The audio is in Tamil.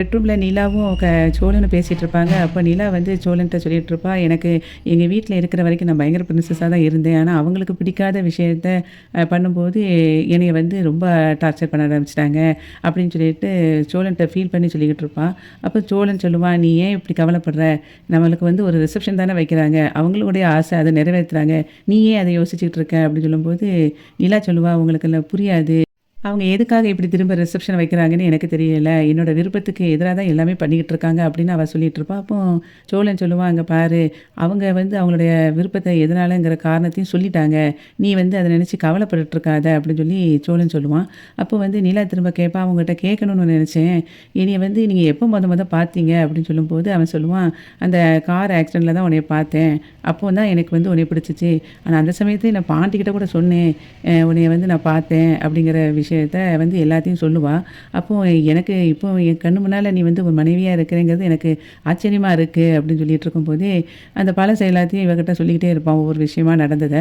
பெட்ரூம்ல நிலாவும் சோழனும் பேசிட்டு இருப்பாங்க. அப்ப நிலா வந்து சோழன்ட்ட சொல்லிட்டு இருப்பா, "எனக்கு எங்க வீட்ல இருக்கிற வரைக்கும் நான் பயங்கர பிரின்சஸா தான் இருந்தேன். ஆனா அவங்களுக்கு பிடிக்காத விஷயத்த பண்ணும்போது என்னைய வந்து ரொம்ப டார்ச்சர் பண்ண ஆரம்பிச்சுட்டாங்க." அப்படின்னு சொல்லிட்டு சோழன்ட்ட ஃபீல் பண்ணி சொல்லிக்கிட்டு இருப்பா. அப்ப சோழன் சொல்லுவான், "நீ ஏன் இப்படி கவலைப்படுற? நம்மளுக்கு வந்து ஒரு ரிசப்ஷன் தானே வைக்கிறாங்க. அவங்களுடைய ஆசை அத நிறைவேத்துறாங்க. நீ ஏன் அத யோசிச்சுட்டு இருக்க?" அப்படின்னு சொல்லும்போது, நிலா சொல்லுவா, "உங்களுக்கு எல்லாம் புரியாது. அவங்க எதுக்காக இப்படி திரும்ப ரிசப்ஷன் வைக்கிறாங்கன்னு எனக்கு தெரியல. என்னோட விருப்பத்துக்கு எதிரா தான் எல்லாமே பண்ணிக்கிட்டு இருக்காங்க அப்படின்னு அவ சொல்லிட்டு இருப்பா. அப்போ சோழன் சொல்லுவான், "அங்க பாரு, அவங்க வந்து அவங்களுடைய விருப்பத்த எதனாலங்கிற காரணத்தையும் சொல்லிட்டாங்க. நீ வந்து அத நினைச்சு கவலைப்பட்டுட்டு இருக்காத" அப்படின்னு சொல்லி சோழன் சொல்லுவான். அப்போ வந்து நிலா திரும்ப கேட்பா, "அவங்ககிட்ட கேட்கணும்னு நினைச்சேன். என்னைய வந்து நீங்க எப்போ மொத பார்த்தீங்க?" அப்படின்னு சொல்லும்போது அவன் சொல்லுவான், "அந்த கார் ஆக்சிடென்ட்ல தான் உன்னைய பார்த்தேன். அப்போ தான் எனக்கு வந்து உன்னைய பிடிச்சுச்சு. ஆனா அந்த சமயத்திலே நான் பாட்டிகிட்ட கூட சொன்னேன். உன்னைய வந்து நான் பார்த்தேன் அப்படிங்கிற விஷயத்த வந்து எல்லாத்தையும் சொல்லுவா. அப்போ எனக்கு இப்போ என் கண்ணு முன்னால நீ வந்து ஒரு மனைவியா இருக்கிறேங்கிறது எனக்கு ஆச்சரியமா இருக்கு அப்படின்னு சொல்லிட்டு இருக்கும்போதே, அந்த பழச எல்லாத்தையும் இவகிட்ட சொல்லிக்கிட்டே இருப்பான் ஒவ்வொரு விஷயமா நடந்தத.